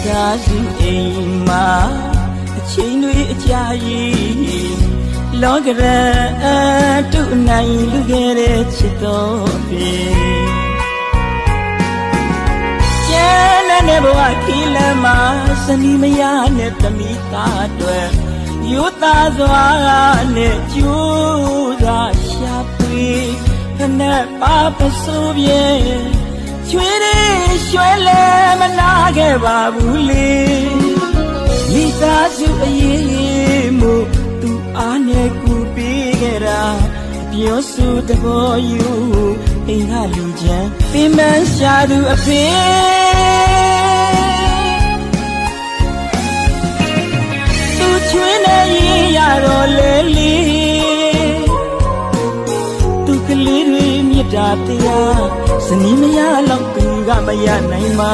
သားစုအိမ်မှာအချိန်တွေအကြာကြီးလောကရန်တုနိုင်လူခဲ့တဲ့ချစ်တော်ပြီကျန်တဲ့ဘဝခီးလမ်းမှာစနီမယားနဲ့သမီးသားတွေယူသားစွာနဲ့ကျိုးသာရှာပွေခနဲ့ပါပစိုးပြေချွေးလေးရွှဲလဲမနာခဲ့ပါဘူးလေမိသားစုအရေးမှုသူအားနဲ့ကူပေးခဲ့တာပြောဆိုတဘောယူအိမ်ကလူချမ်းပင်ပန်းရှာသူအဖေသူချွေးနေရတော့လေလေသူကလေးတွေမြတ်တာတရားစနီးမရတော့သူကမရနိုင်ပါ